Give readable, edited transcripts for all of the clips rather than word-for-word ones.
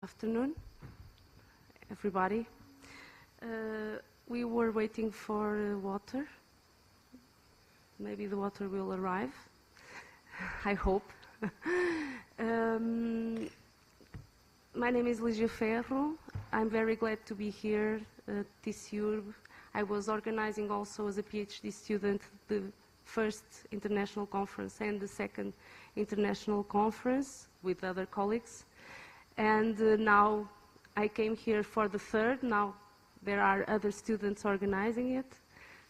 Afternoon, everybody. We were waiting for water. Maybe the water will arrive. I hope. My name is LIGIA FERRO. I'm very glad to be here at TICYUrb'. I was organizing also as a PhD student the first international conference and the second international conference with other colleagues. And now I came here for the third. Now there are other students organizing it.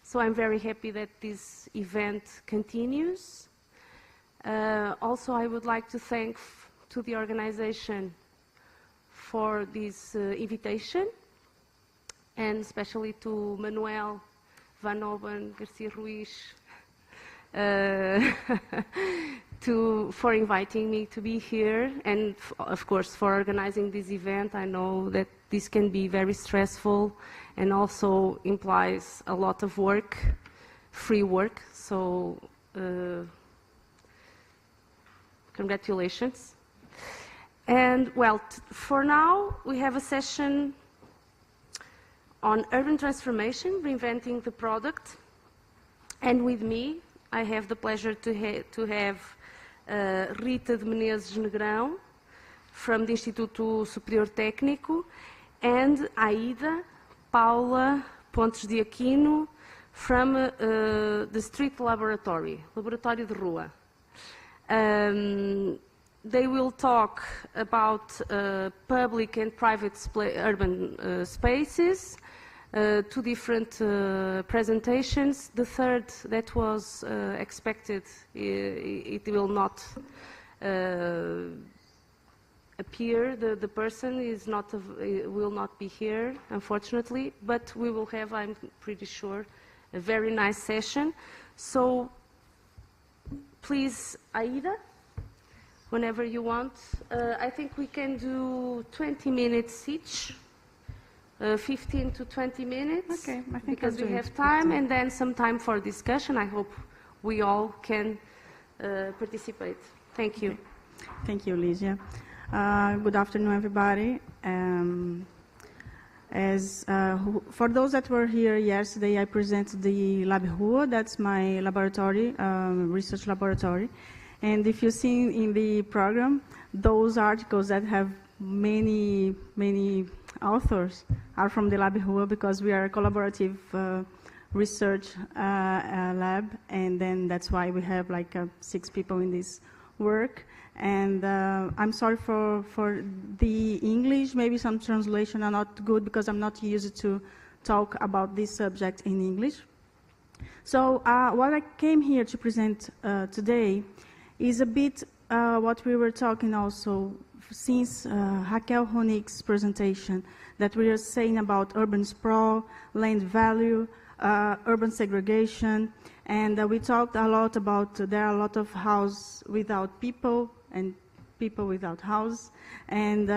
So I'm very happy that this event continues. Also, I would like to thank to the organization for this invitation, and especially to Manuel Van Oben Garcia Ruiz for inviting me to be here, and of course for organizing this event. I know that this can be very stressful and also implies a lot of work, free work, so congratulations. And well, for now we have a session on urban transformation, reinventing the product, and with me I have the pleasure to have Rita de Menezes Negrão from the Instituto Superior Técnico, and AIDA, PAULA Pontes de AQUINO from the Street Laboratory, Laboratório de Rua. They will talk about public and private urban spaces, two different presentations. The third that was expected, it will not appear. The person is not will not be here, unfortunately, but we will have, I'm pretty sure, a very nice session. So please, Aida, whenever you want. I think we can do 20 minutes each. 15 to 20 minutes, okay, I think because we have time, and then some time for discussion. I hope we all can participate. Thank you. Okay. Thank you, Ligia. Good afternoon, everybody. For those that were here yesterday, I presented the LabRua. That's my laboratory, research laboratory. And if you see in the program, those articles that have many authors are from the LabRua, because we are a collaborative research lab, and then that's why we have like 6 people in this work. And I'm sorry for the English, maybe some translation are not good because I'm not used to talk about this subject in English. So what I came here to present today is a bit what we were talking also since Raquel Honig's presentation, that we are saying about urban sprawl, land value, urban segregation, and we talked a lot about there are a lot of houses without people and people without house. And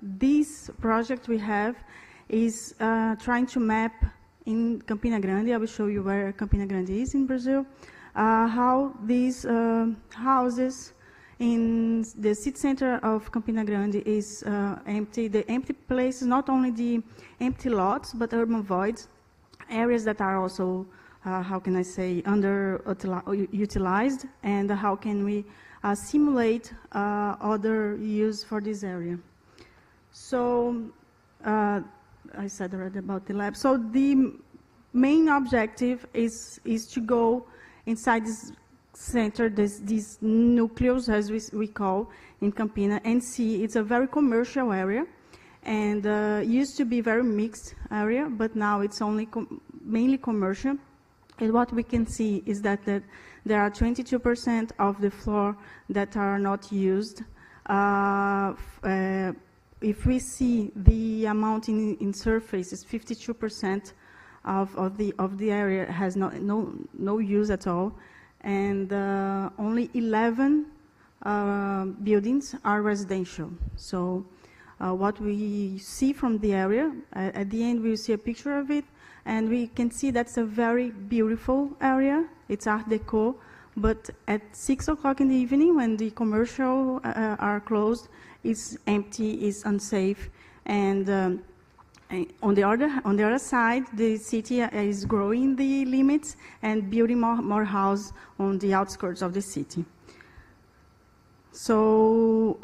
this project we have is trying to map in Campina Grande. I will show you where Campina Grande is in Brazil, how these houses in the city center of Campina Grande is empty. The empty places, not only the empty lots, but urban voids, areas that are also, how can I say, underutilized, and how can we simulate other use for this area. So, I said already about the lab. So the main objective is to go inside this center, this nucleus, as we call in Campina, and see it's a very commercial area, and used to be very mixed area, but now it's only mainly commercial. And what we can see is that there are 22% of the floor that are not used. If we see the amount in surface is 52% of the area has no use at all. And only 11 buildings are residential. So what we see from the area, at the end we see a picture of it, and we can see that's a very beautiful area. It's Art Deco, but at 6 o'clock in the evening, when the commercial are closed, is empty, is unsafe, and on the other side, the city is growing the limits and building more houses on the outskirts of the city. So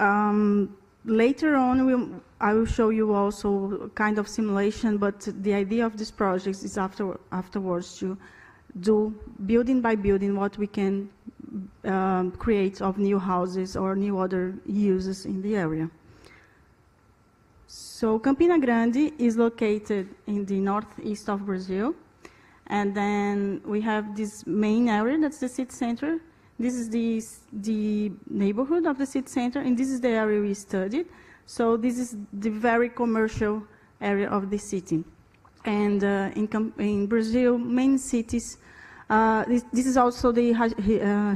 later on, I will show you also a kind of simulation, but the idea of this project is afterwards to do building by building what we can create of new houses or new other uses in the area. So Campina Grande is located in the northeast of Brazil, and then we have this main area, that's the city center. This is the neighborhood of the city center, and this is the area we studied. So this is the very commercial area of the city. And in Brazil, main cities, this is also the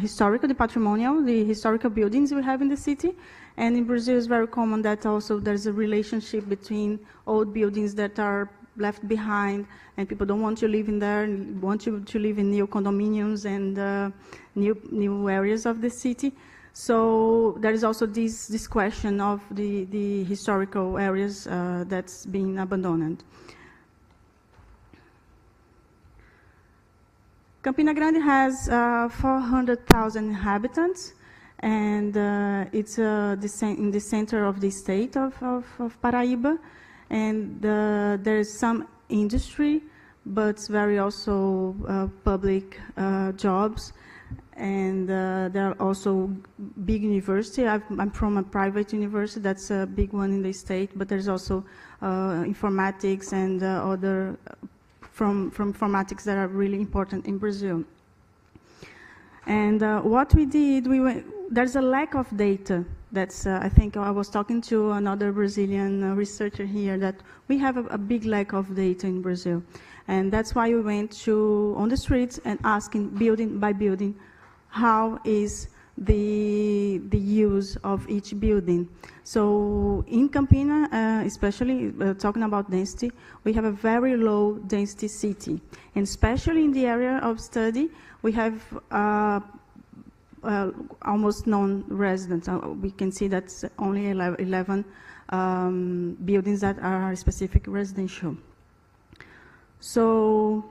historical, the patrimonial, the historical buildings we have in the city. And in Brazil, it's very common that also there's a relationship between old buildings that are left behind, and people don't want to live in there, and want to live in new condominiums and new areas of the city. So there is also this question of the historical areas that's being abandoned. Campina Grande has 400,000 inhabitants, and it's in the center of the state of Paraíba, and there is some industry, but very also public jobs, and there are also big university. I'm from a private university, that's a big one in the state, but there's also informatics and other from informatics that are really important in Brazil. And what we did, there's a lack of data. That's, I think I was talking to another Brazilian researcher here, that we have a big lack of data in Brazil. And that's why we went on the streets and asking building by building, how is the use of each building. So in Campina, especially talking about density, we have a very low density city. And especially in the area of study, we have almost non-residents. We can see that's only 11 buildings that are specific residential. So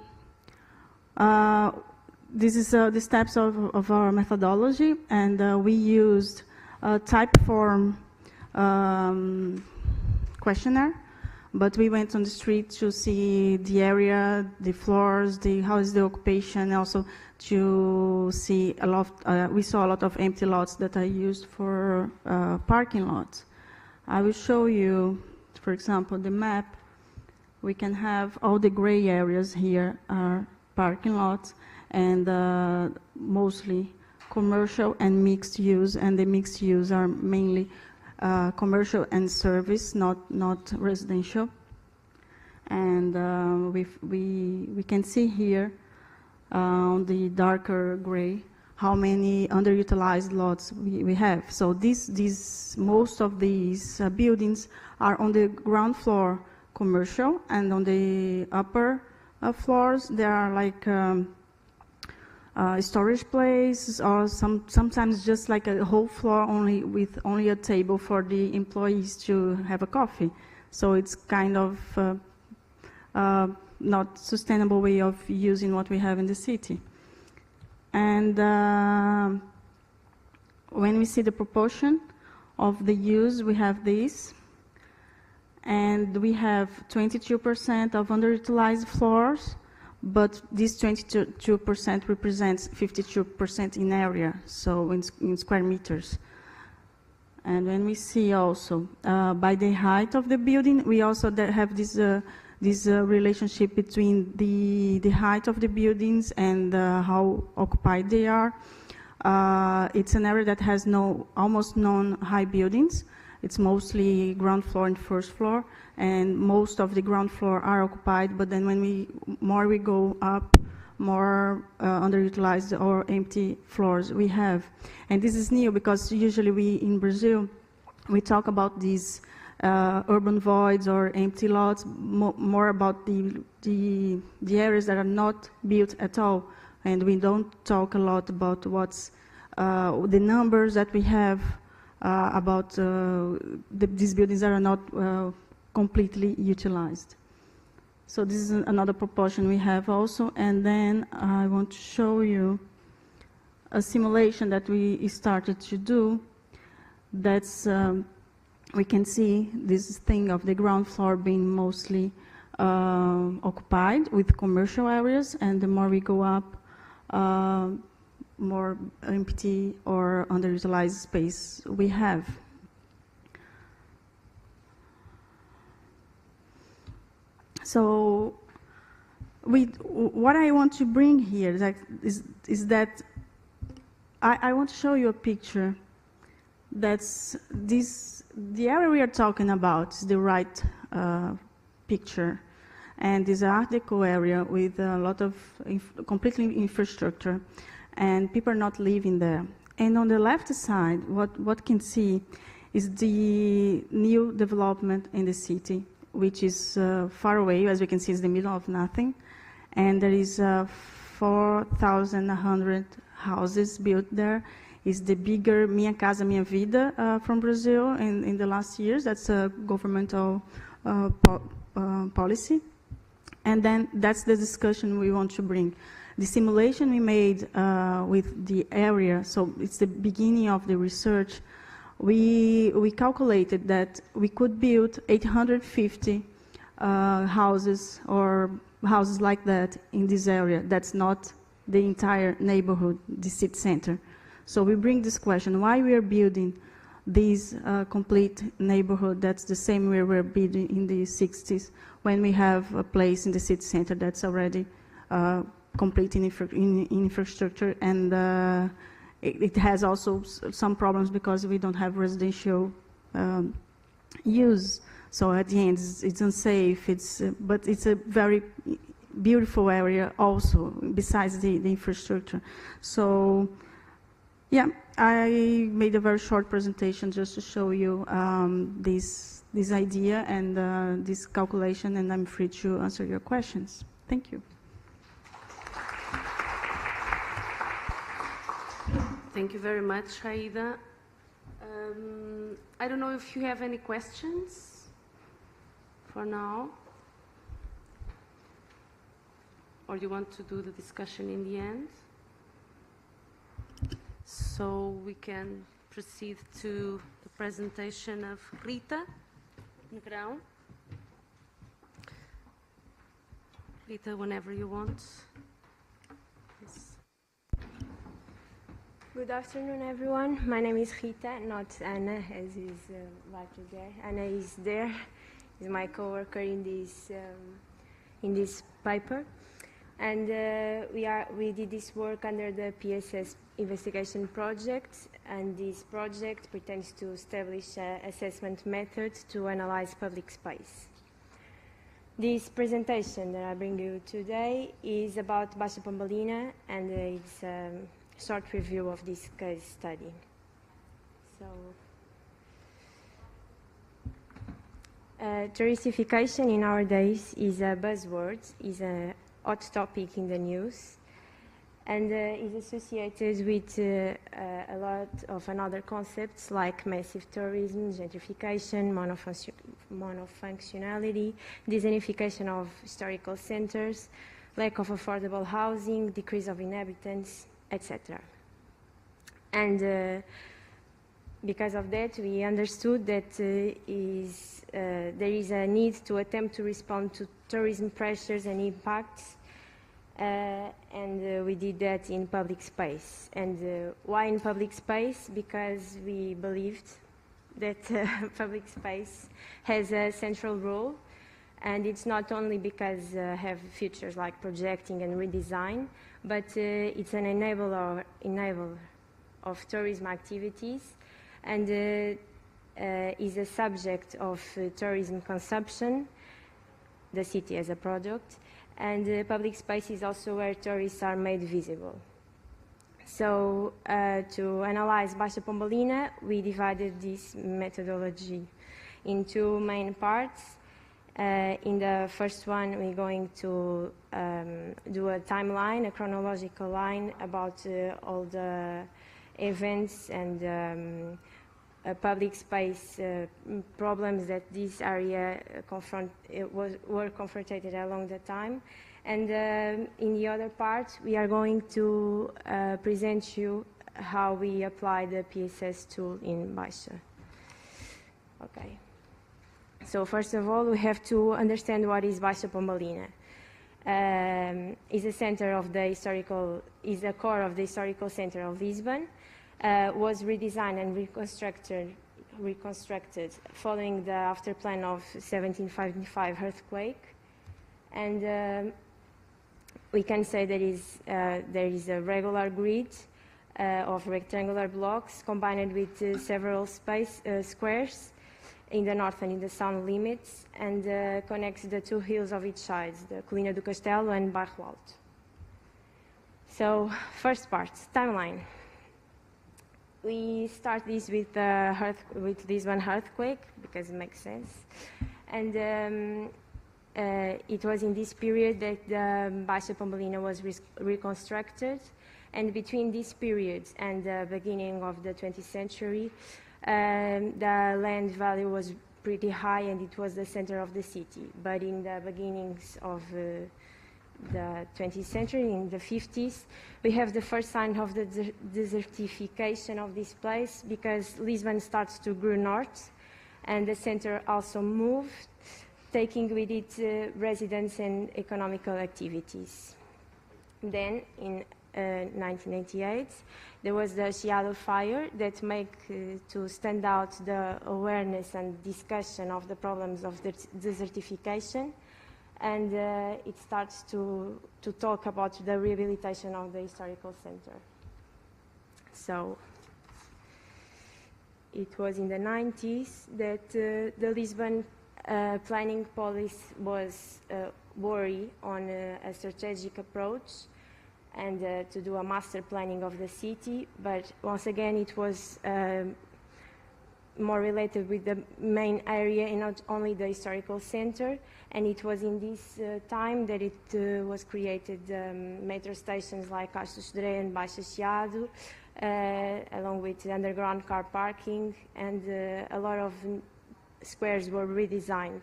this is the steps of our methodology, and we used a type form questionnaire, but we went on the street to see the area, the floors, how is the occupation, also to see a lot. We saw a lot of empty lots that are used for parking lots. I will show you, for example, the map. We can have all the gray areas here are parking lots, and mostly commercial and mixed use, and the mixed use are mainly commercial and service, not residential. And we can see here on the darker gray how many underutilized lots we have. So most of these buildings are on the ground floor commercial, and on the upper floors there are like storage places, or sometimes just like a whole floor with only a table for the employees to have a coffee. So it's kind of not sustainable way of using what we have in the city. And when we see the proportion of the use, we have this, and we have 22% of underutilized floors, but this 22% represents 52% in area, so in square meters. And when we see also by the height of the building, we also have this relationship between the height of the buildings and how occupied they are. It's an area that has almost no high buildings. It's mostly ground floor and first floor, and most of the ground floor are occupied, but then when more we go up, more underutilized or empty floors we have. And this is new because usually in Brazil, we talk about these urban voids or empty lots, more about the areas that are not built at all, and we don't talk a lot about what's the numbers that we have about these buildings that are not completely utilized. So this is another proportion we have also. And then I want to show you a simulation that we started to do. That's, we can see this thing of the ground floor being mostly occupied with commercial areas, and the more we go up, more empty or underutilized space we have. So what I want to bring here is that I want to show you a picture that's the area we are talking about is the right picture. And it's an Art Deco area with a lot of completely infrastructure, and people are not living there. And on the left side, what can see is the new development in the city, which is far away. As we can see, it's the middle of nothing. And there is 4,100 houses built there. It's the bigger Minha Casa Minha Vida from Brazil in the last years. That's a governmental policy. And then that's the discussion we want to bring. The simulation we made with the area, so it's the beginning of the research, we calculated that we could build 850 houses or houses like that in this area. That's not the entire neighborhood, the city center. So we bring this question, why we are building this complete neighborhood that's the same way we were building in the 60s, when we have a place in the city center that's already complete in infrastructure, and it has also some problems because we don't have residential use. So at the end, it's unsafe. But it's a very beautiful area also, besides the infrastructure. So, yeah, I made a very short presentation just to show you this idea and this calculation, and I'm free to answer your questions. Thank you. Thank you very much, AIDA. I don't know if you have any questions for now, or you want to do the discussion in the end. So we can proceed to the presentation of Rita Negrão. Rita, whenever you want. Yes. Good afternoon, everyone. My name is Rita, not Anna, as is likely there. Anna is there, is my co-worker in this paper, and we did this work under the PSS investigation project, and this project pretends to establish assessment methods to analyze public space. This presentation that I bring you today is about Baixa Pombalina, and it's short review of this case study. So, touristification in our days is a buzzword, is a hot topic in the news, and is associated with a lot of another concepts like massive tourism, gentrification, monofunctionality, designification of historical centers, lack of affordable housing, decrease of inhabitants, etc. And because of that, we understood that there is a need to attempt to respond to tourism pressures and impacts, and we did that in public space. And why in public space? Because we believed that public space has a central role, and it's not only because have features like projecting and redesign, but it's an enabler of tourism activities, and is a subject of tourism consumption, the city as a product, and public space is also where tourists are made visible. So to analyze Baixa Pombalina, we divided this methodology in two main parts. In the first one, we're going to do a timeline, a chronological line about all the events and public space problems that this area were confronted along the time. And in the other part, we are going to present you how we apply the PSS tool in Baixa. Okay. So first of all, we have to understand what is Baixa Pombalina. Is a center of the historical, is a core of the historical center of Lisbon. Was redesigned and reconstructed following the after plan of 1755 earthquake, and we can say there is a regular grid of rectangular blocks combined with several squares in the north and in the south limits, and connects the two hills of each side, the Colina do Castelo and Bairro Alto. So, first part, timeline. We start this with this one earthquake, because it makes sense. And it was in this period that the Baixa Pombalina was reconstructed. And between this period and the beginning of the 20th century, the land value was pretty high and it was the center of the city. But in the beginnings of the 20th century, in the 50s, we have the first sign of the desertification of this place, because Lisbon starts to grow north and the center also moved, taking with it residents and economical activities. Then in 1988, there was the Chiado fire that made to stand out the awareness and discussion of the problems of the desertification. And it starts to talk about the rehabilitation of the historical center. So it was in the 90s that the Lisbon planning policy was worried on a strategic approach and to do a master planning of the city, but once again it was more related with the main area and not only the historical center. And it was in this time that it was created metro stations like Castro Sodré and Baixa Chiado, along with underground car parking, and a lot of squares were redesigned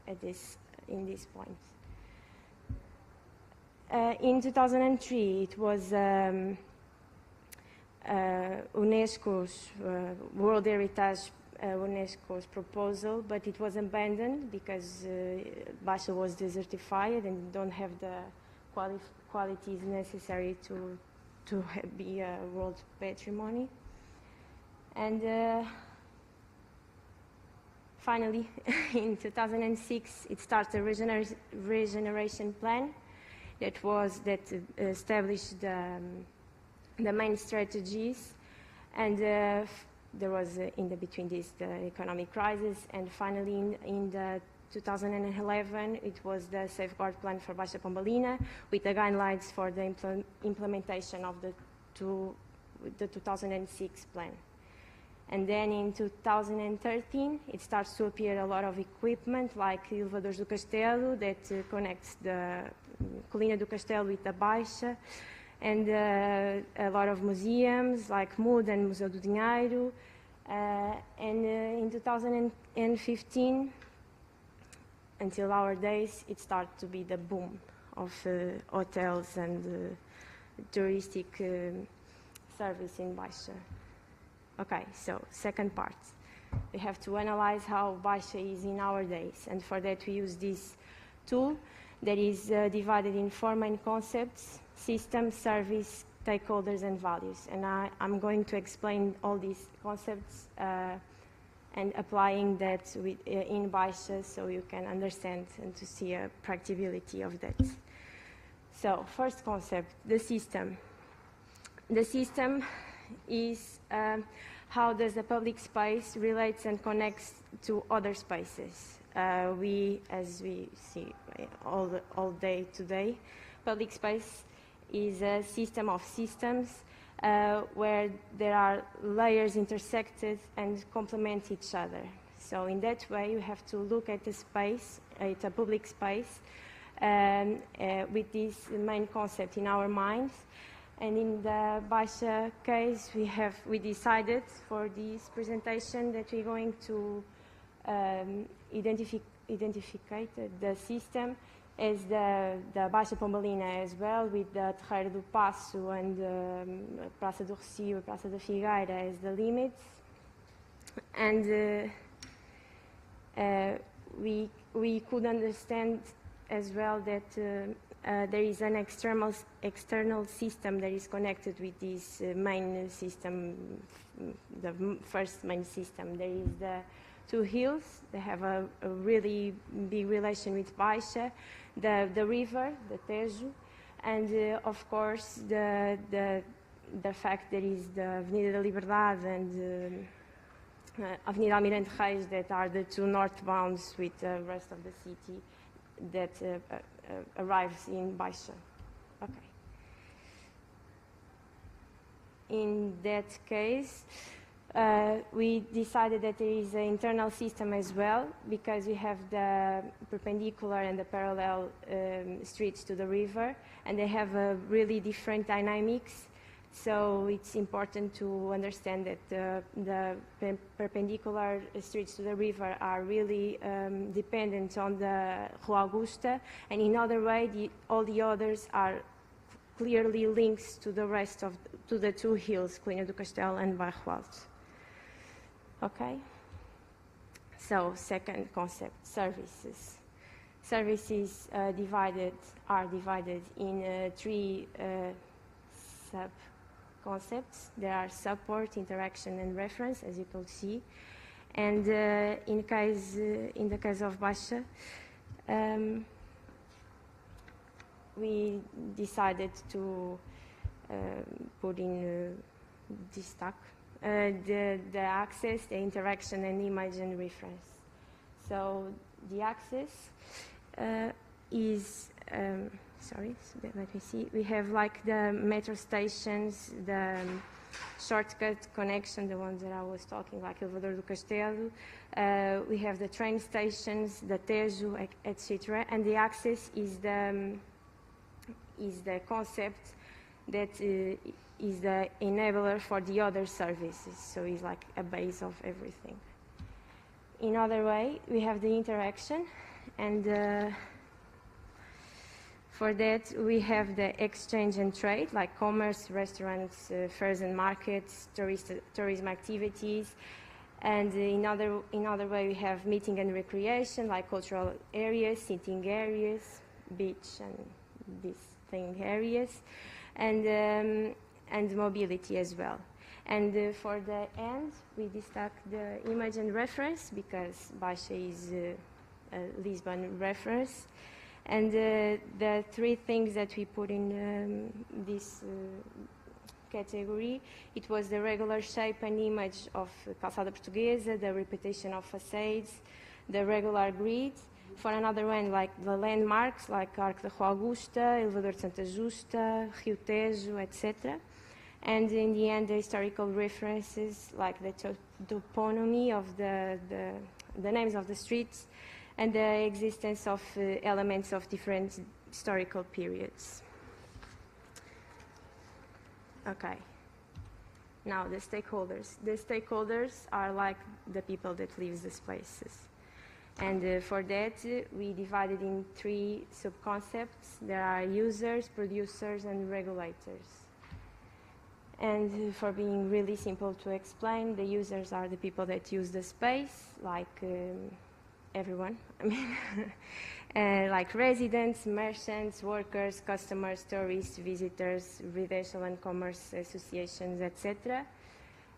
in this point. In 2003, it was UNESCO's World Heritage UNESCO's proposal, but it was abandoned because Baixa was desertified and don't have the qualities necessary to be a world patrimony. And finally, in 2006, it started a regeneration plan that established the main strategies, and there was in between this the economic crisis, and finally in the 2011 it was the safeguard plan for Baixa Pombalina with the guidelines for the implementation of the 2006 plan. And then in 2013 it starts to appear a lot of equipment like Elevadores do Castelo that connects the Colina do Castelo with the Baixa, and a lot of museums like MUD and Museu do Dinheiro. And in 2015, until our days, it started to be the boom of hotels and touristic service in Baixa. Okay, so second part. We have to analyze how Baixa is in our days, and for that we use this tool that is divided in 4 main concepts: system, service, stakeholders, and values. And I'm going to explain all these concepts and applying that in Baixa so you can understand and to see a practicability of that. So, first concept, the system. The system is how does the public space relates and connects to other spaces. As we see all day today, public space is a system of systems where there are layers intersected and complement each other. So in that way, you have to look at the space, at a public space, with this main concept in our minds, And in the Baixa case, we decided for this presentation that we're going to identify the system as the Baixa Pombalina as well, with the Terreiro do Passo and Praça do Recio, Praça da Figueira as the limits. And we could understand as well that there is an external system that is connected with this main system, the first main system. There is the two hills. They have a really big relation with Baixa, the river, the Tejo, and of course the fact there is the Avenida da Liberdade and Avenida Almirante Reis that are the two northbounds with the rest of the city that arrives in Baixa. Okay. In that case, we decided that there is an internal system as well, because we have the perpendicular and the parallel streets to the river, and they have a really different dynamics. So it's important to understand that the perpendicular streets to the river are really dependent on the Rua Augusta, and in other way, all the others are clearly links to the rest of the two hills, Colina do Castelo and Bairro Alto. Okay. So second concept, services. Services are divided in three sub-concepts. There are support, interaction, and reference, as you can see. And in the case of Baixa, we decided to put in this tag. The access, the interaction, and image and reference. So the access is, let me see, we have like the metro stations, the shortcut connection, the ones that I was talking, like Elevador do Castelo. We have the train stations, the Tejo, etc. And the access is the concept that is the enabler for the other services, so it's like a base of everything. In other way, we have the interaction, and for that we have the exchange and trade, like commerce, restaurants, fairs and markets, tourism activities, and in other way we have meeting and recreation, like cultural areas, sitting areas, beach, and these thing areas, and mobility as well. And for the end, we destack the image and reference, because Baixa is a Lisbon reference. And the three things that we put in this category, it was the regular shape and image of Calçada Portuguesa, the repetition of facades, the regular grid. For another one, like the landmarks, like Arco da Rua Augusta, Elevador de Santa Justa, Rio Tejo, etc. And in the end, the historical references, like the toponymy of the names of the streets, and the existence of elements of different historical periods. Okay. Now, the stakeholders. The stakeholders are like the people that live the spaces. And for that, we divided in three sub-concepts. There are users, producers, and regulators. And for being really simple to explain, the users are the people that use the space, like everyone. I mean, like residents, merchants, workers, customers, tourists, visitors, residential and commerce associations, etc.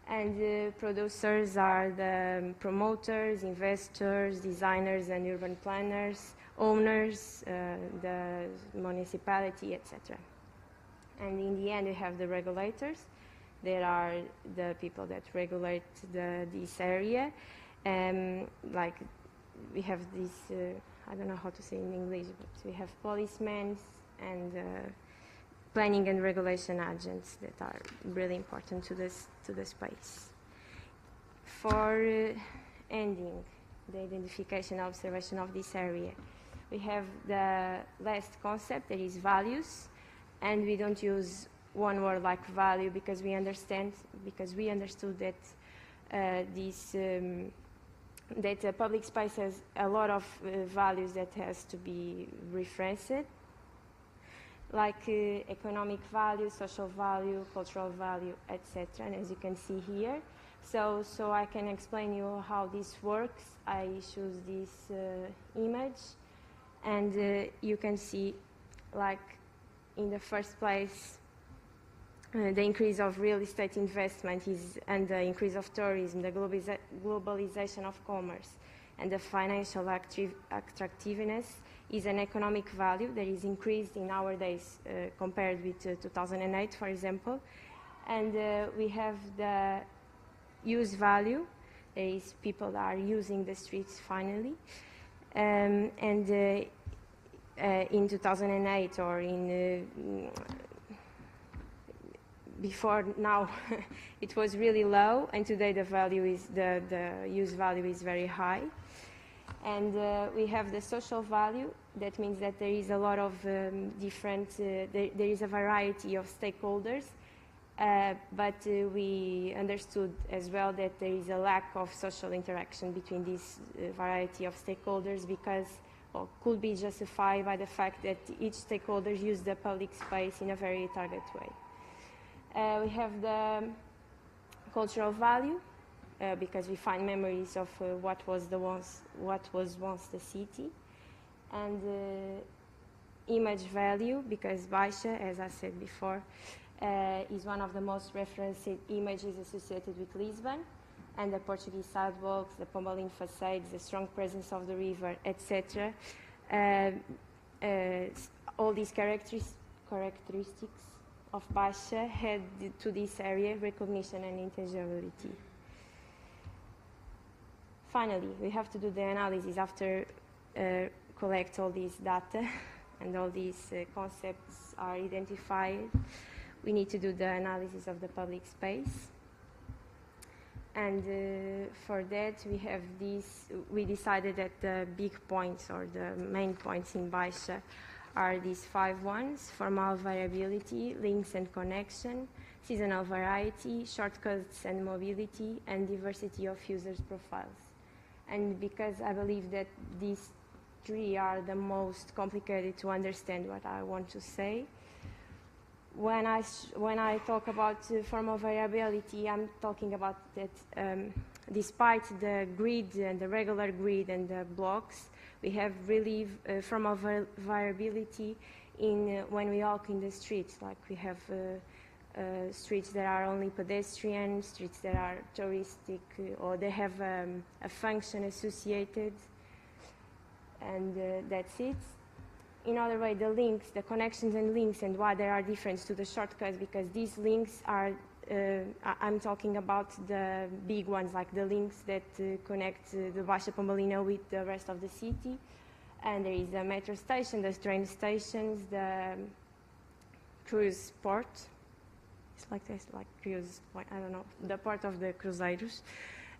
And producers are the promoters, investors, designers, and urban planners, owners, the municipality, etc. And in the end, we have the regulators. There are the people that regulate this area. Like we have this, I don't know how to say in English, but we have policemen and planning and regulation agents that are really important to the space. For ending the identification and observation of this area, we have the last concept, that is values, and we don't use one word like value, because we understood that that public space has a lot of values that has to be referenced, like economic value, social value, cultural value, etc. And as you can see here, so I can explain you how this works. I choose this image, and you can see, like, in the first place, the increase of real estate investment and the increase of tourism, the globalization of commerce, and the financial attractiveness is an economic value that is increased in our days compared with 2008, for example. And we have the use value, that is, people are using the streets finally. In 2008 or before now, it was really low, and today the value is the use value is very high. And we have the social value. That means that there is a lot of different, there is a variety of stakeholders, but we understood as well that there is a lack of social interaction between this variety of stakeholders, because could be justified by the fact that each stakeholder uses the public space in a very targeted way. We have the cultural value, because we find memories of what was once the city, and image value, because Baixa, as I said before, is one of the most referenced images associated with Lisbon, and the Portuguese sidewalks, the Pombalino facades, the strong presence of the river, etc. All these characteristics of Baixa had to this area recognition and intangibility. Finally, we have to do the analysis after collect all these data and all these concepts are identified. We need to do the analysis of the public space. And for that, we have we decided that the big points or the main points in Baixa are these 5 ones: formal variability, links and connection, seasonal variety, shortcuts and mobility, and diversity of users' profiles. And because I believe that these 3 are the most complicated to understand what I want to say, when I talk about formal variability, I'm talking about that despite the grid and the regular grid and the blocks, we have really formal variability in when we walk in the streets. Like we have streets that are only pedestrian, streets that are touristic, or they have a function associated, and that's it. In other way, the links, the connections and links, and why there are different to the shortcuts, because these links are, I'm talking about the big ones, like the links that connect the Baixa Pombalino with the rest of the city. And there is a metro station, the train stations, the cruise port. It's like this, like cruise, I don't know, the port of the Cruzeiros.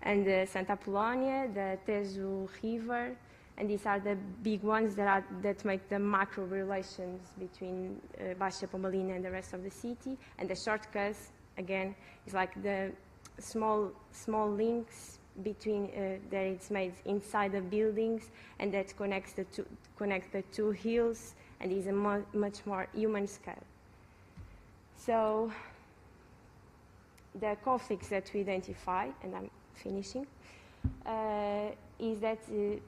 And Santa Apolónia, the Tejo River. And these are the big ones that make the macro relations between Baixa Pombalino and the rest of the city. And the shortcuts, again, is like the small links between that it's made inside the buildings, and that connect the 2 hills, and is a much more human scale. So the conflicts that we identify, and I'm finishing, is that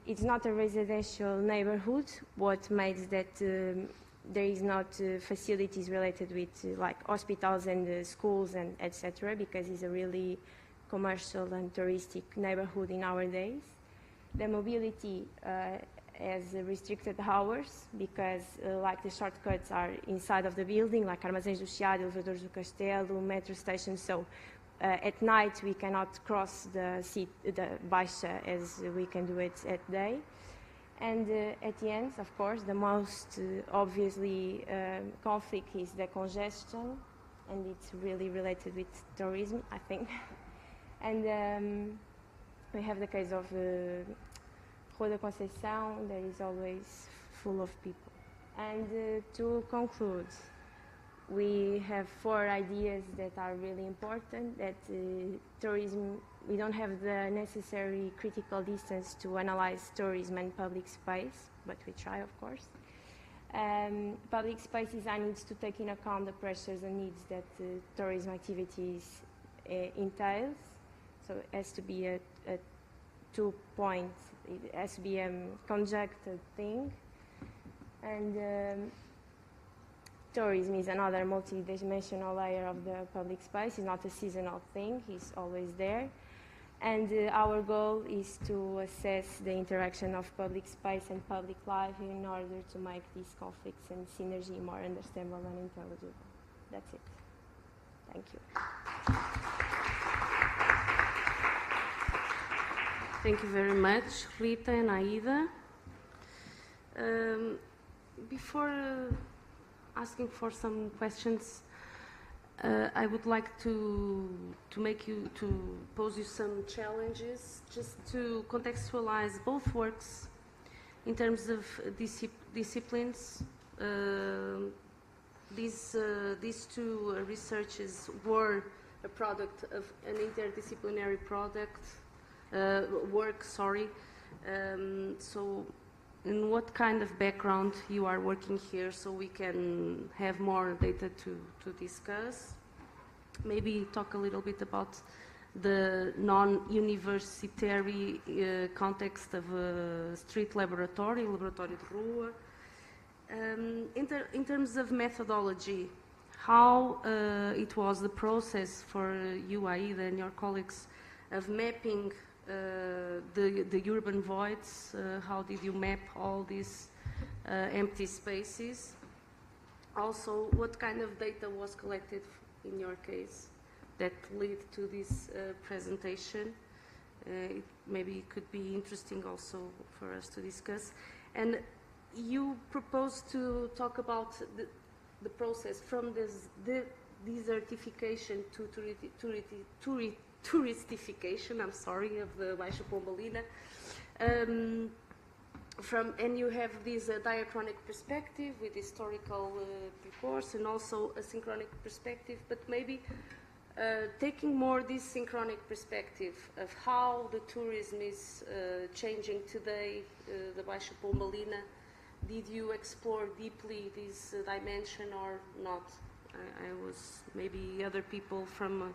it's not a residential neighborhood. What makes that there is not facilities related with like hospitals and schools and etc., because it's a really commercial and touristic neighborhood in our days. The mobility has restricted hours, because like the shortcuts are inside of the building, like Armazéns do Chiado, Elevadores do Castelo, metro stations. So at night we cannot cross the Baixa as we can do it at day. And at the end, of course, the most obviously conflict is the congestion, and it's really related with tourism, I think. And we have the case of Rua da Conceição, that is always full of people. And to conclude, we have 4 ideas that are really important, that tourism, we don't have the necessary critical distance to analyze tourism and public space, but we try, of course. Public space design needs to take in account the pressures and needs that tourism activities entails. So it has to be a 2-point, it has to be a conjectured thing. And tourism is another multi-dimensional layer of the public space. It's not a seasonal thing, it's always there. And our goal is to assess the interaction of public space and public life in order to make these conflicts and synergy more understandable and intelligible. That's it. Thank you. Thank you very much, Rita and Aida. Before asking for some questions, I would like to pose you some challenges, just to contextualize both works in terms of disciplines. These 2 researches were a product of an interdisciplinary work. So in what kind of background you are working here, so we can have more data to discuss. Maybe talk a little bit about the non-universitary context of a street laboratory de rua. In terms of methodology, how it was the process for you, Aida, and your colleagues of mapping the urban voids. How did you map all these empty spaces? Also, what kind of data was collected in your case that led to this presentation? Maybe it could be interesting also for us to discuss. And you proposed to talk about the process from this desertification to touristification, I'm sorry, of the Baixa Pombalina. And you have this diachronic perspective with historical recourse and also a synchronic perspective, but maybe taking more this synchronic perspective of how the tourism is changing today, the Baixa Pombalina. Did you explore deeply this dimension or not? I was, maybe other people from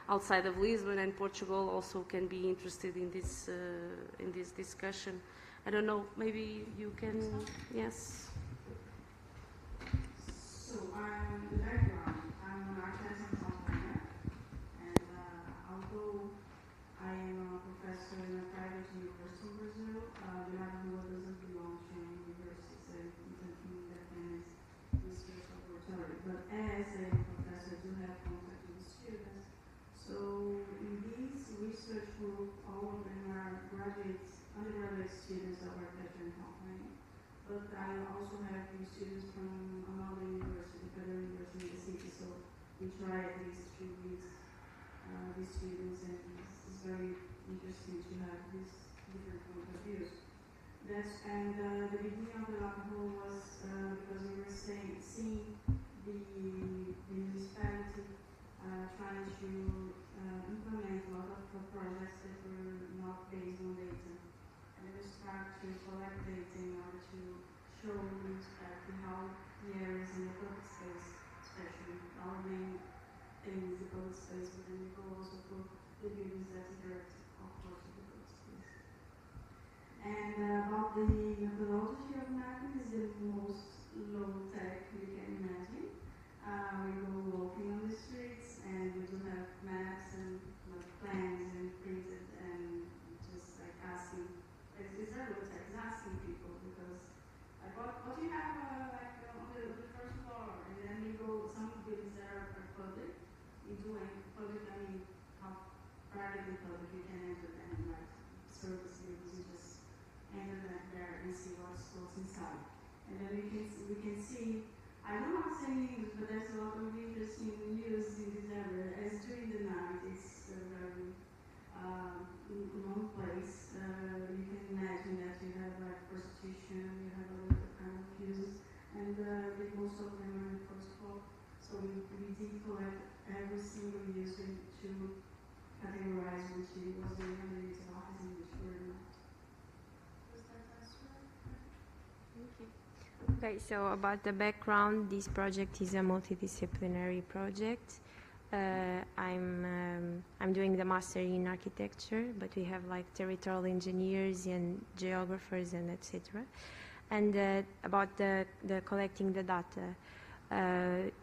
outside of Lisbon and Portugal also can be interested in this discussion. I don't know, maybe you can, yes. So the background, I'm an architect and designer, and although I am a professor in a private university in Brazil, LabRua doesn't belong to any university, so it's an independent research laboratory. But as a professor, I do have contact with students. So in this research group, all of them are undergraduate students of architecture and design. But I also have students from another university, Federal University in the city. So we try at least to reach these students, and it's very interesting to have these different point of views. And the beginning of the LabRua was because we were seeing the municipality trying to implement a lot of projects that were not based on data. And we start to collect data in order to show the municipality how the areas in the public space, especially our main thing is the public space, but then we go also for the buildings that interact, of course, with the public space. And about the methodology of mapping is the most low-tech you can imagine. We go walking on the streets, and we do have maps and plans and printed, and just like asking, it's very low-tech, it's asking people, because like what do you have like on the first floor, and then we go, some buildings that are public, we do public, I mean, how private and public you can enter them, like service buildings, you just enter that there and see what's inside. And then we can see, I don't know how to say in English, but there's a lot of interesting news in this area. As during the night, it's a very long place. You can imagine that you have like prostitution, you have a lot of kind of views, and most of them are on the first floor. So we Okay, so about the background, this project is a multidisciplinary project. I'm doing the master in architecture, but we have like territorial engineers and geographers and etc. And about the collecting the data,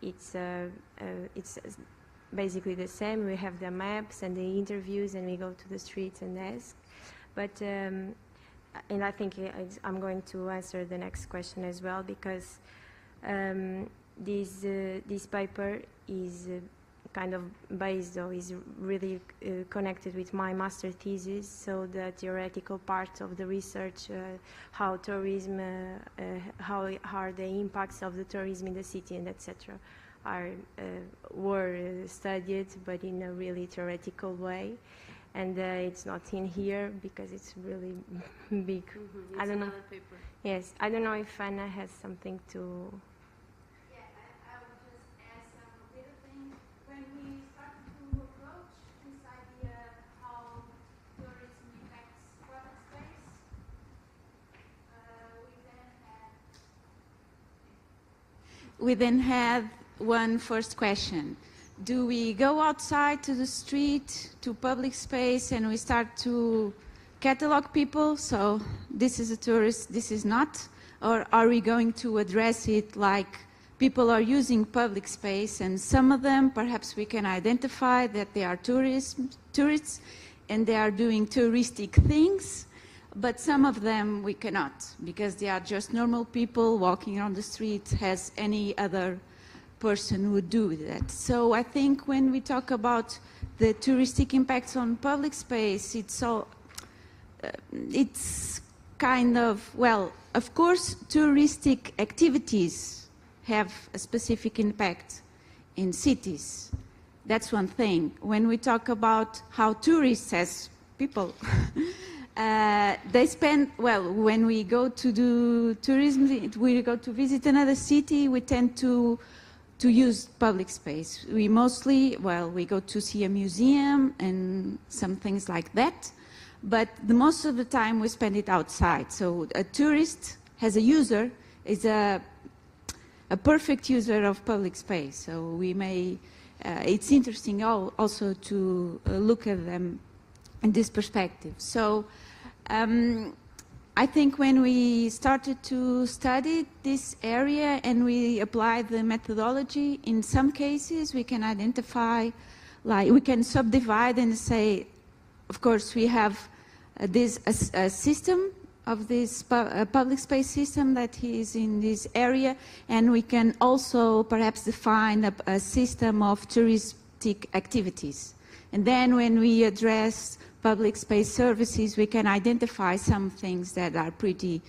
it's basically the same. We have the maps and the interviews, and we go to the streets and ask. But and I think I'm going to answer the next question as well, because this paper is kind of based, or is really connected with my master thesis. So the theoretical part of the research, how tourism, how are the impacts of the tourism in the city and etc. were studied, but in a really theoretical way. And it's not in here because it's really big. Mm-hmm. I don't know. Paper. Yes, I don't know if Anna has something to. Yeah, I would just add some little things. When we started to approach this idea how tourism impacts public space, we then had one first question. Do we go outside to the street, to public space, and we start to catalog people? So this is a tourist, this is not? Or are we going to address it like people are using public space, and some of them perhaps we can identify that they are tourists and they are doing touristic things, but some of them we cannot because they are just normal people walking on the street as any other person would do that. So I think when we talk about the touristic impacts on public space, it's kind of, well, of course, touristic activities have a specific impact in cities. That's one thing. When we talk about how tourists as people, they spend, well, when we go to do tourism, we go to visit another city, we tend to use public space. We mostly, well, we go to see a museum and some things like that, but most of the time we spend it outside. So a tourist, as a user, is a perfect user of public space. So we may, it's interesting also to look at them in this perspective. So I think when we started to study this area and we applied the methodology, in some cases we can identify, like we can subdivide and say, of course we have this a system of this public space system that is in this area, and we can also perhaps define a system of touristic activities. And then when we address public space services, we can identify some things that are pretty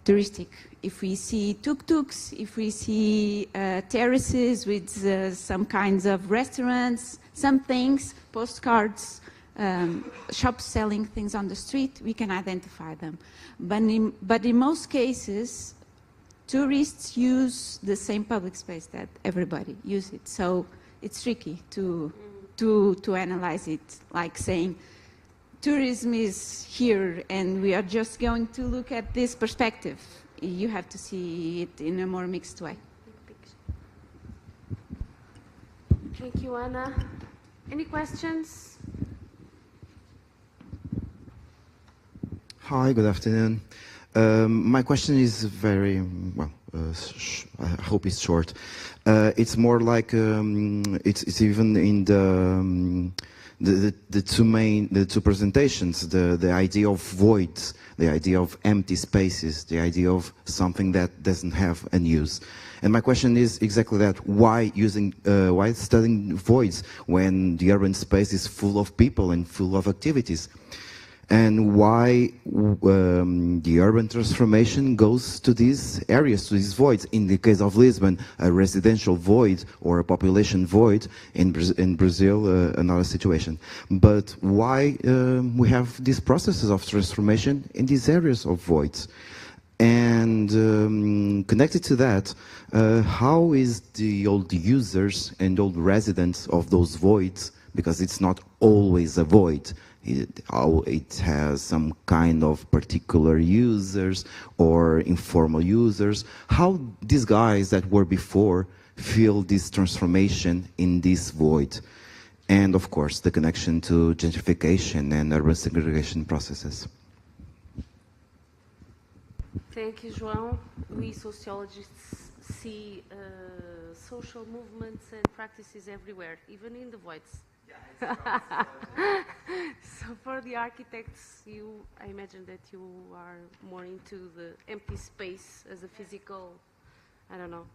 touristic. If we see tuk-tuks, if we see terraces with some kinds of restaurants, some things, postcards, shops selling things on the street, we can identify them. But in most cases, tourists use the same public space that everybody uses it. So it's tricky to analyze it, like saying, tourism is here and we are just going to look at this perspective. You have to see it in a more mixed way. Thank you, Anna. Any questions? Hi, good afternoon. My question is very, well, I hope it's short. It's more like, it's even in the two presentations, the idea of voids, the idea of empty spaces, the idea of something that doesn't have a use. And my question is exactly that: why studying voids when the urban space is full of people and full of activities? And why the urban transformation goes to these areas, to these voids. In the case of Lisbon, a residential void or a population void. In Brazil, another situation. But why we have these processes of transformation in these areas of voids? And connected to that, how is the old users and old residents of those voids, because it's not always a void, how it has some kind of particular users or informal users, how these guys that were before feel this transformation in this void. And of course, the connection to gentrification and urban segregation processes. Thank you, João. We sociologists see social movements and practices everywhere, even in the voids. So for the architects, I imagine that you are more into the empty space as a physical, I don't know.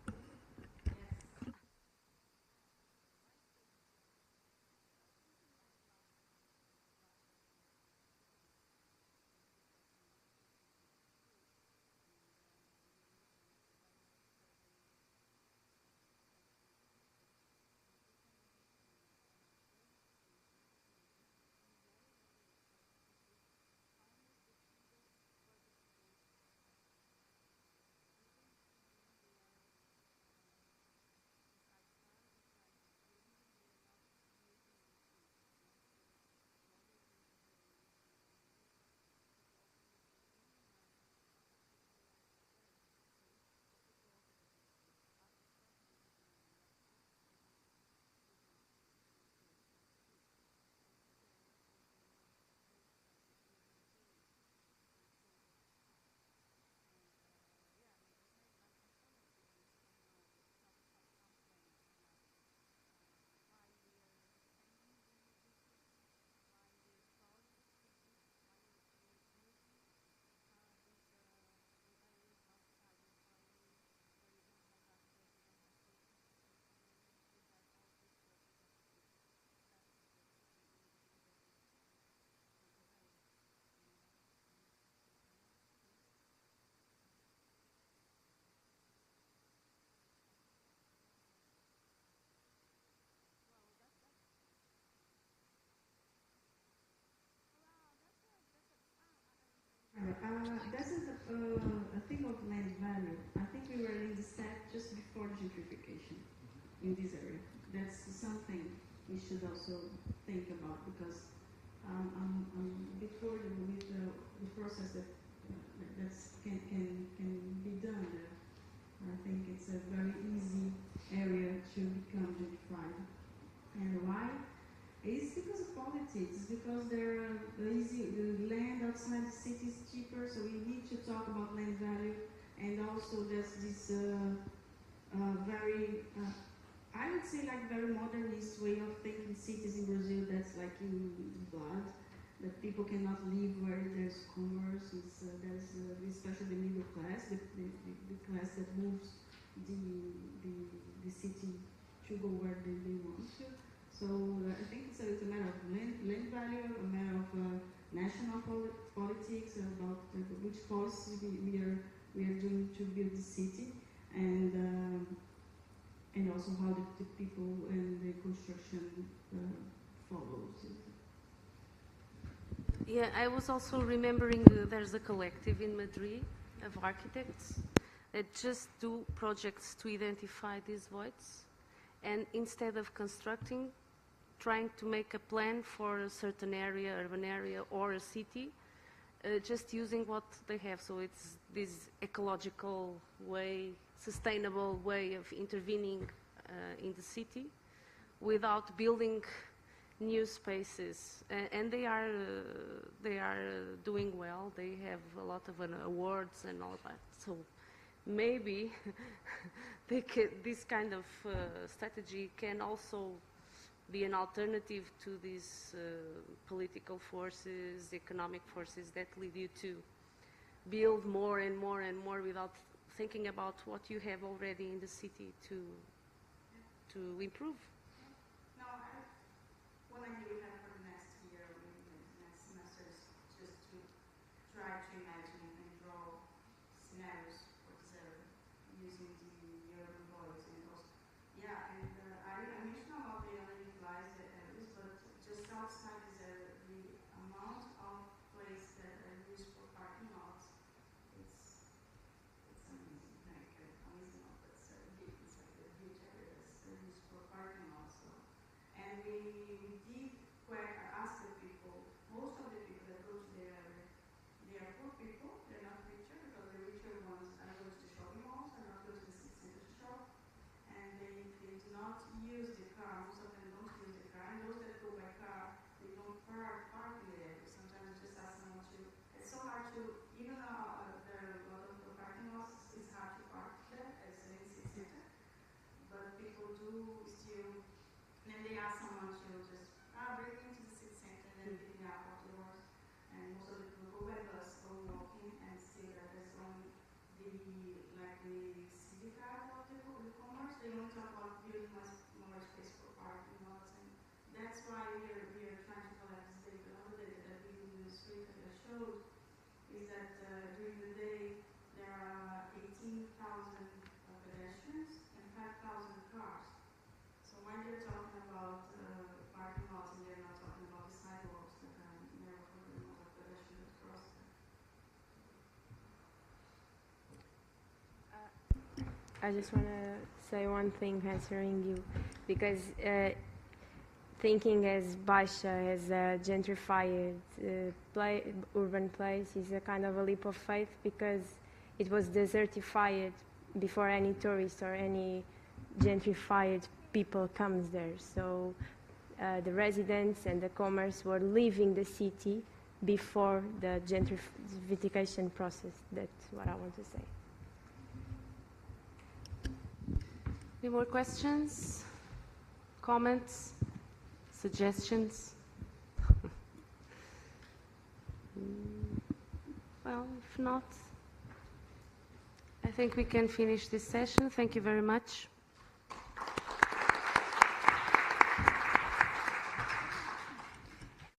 This is a thing of land value. I think we were in the step just before gentrification in this area. That's something we should also think about, because I'm a bit worried with the process that can be done there. I think it's a very easy area to become gentrified. And why? It's because of politics, because the land outside the city is cheaper, so we need to talk about land value. And also there's this very, I would say like very modernist way of thinking cities in Brazil that's like in blood, that people cannot live where there's commerce. There's especially the middle class, the class that moves the city to go where they want to. So I think it's a matter of land value, a matter of national politics, about which policies we are doing to build the city, and also how the people and the construction follows. Yeah, I was also remembering there's a collective in Madrid of architects that just do projects to identify these voids, and instead of constructing, trying to make a plan for a certain area, urban area, or a city, just using what they have. So it's this ecological way, sustainable way of intervening in the city without building new spaces. And they are doing well. They have a lot of awards and all that. So maybe this kind of strategy can also be an alternative to these political forces, economic forces that lead you to build more and more and more without thinking about what you have already in the city to improve. No, what I do have for the next year, the next semester, is just to try to imagine and draw scenarios for this area using the urban voids and also. Yeah, and I mentioned about the underutilized areas, but just outside this area, the amount of place that are used for parking lots, it's amazing. Like amazing, not that's big. It's like a huge area that's used for parking lots. So. And we did ask the people, the syndicate of the commerce, they want to talk about building more space for parking lots, and that's why we are trying to collect this data. Another data that we did in the street that I showed is that during the day there are 18,000 pedestrians and 5,000 cars. So when they're talking about parking lots, and they're not talking about the sidewalks that are narrow for the amount of pedestrians across them. I just want to say one thing answering you, because thinking as Baixa as a gentrified urban place is a kind of a leap of faith, because it was desertified before any tourist or any gentrified people comes there. So the residents and the commerce were leaving the city before the gentrification process. That's what I want to say. Any more questions, comments, suggestions? Well, if not, I think we can finish this session. Thank you very much.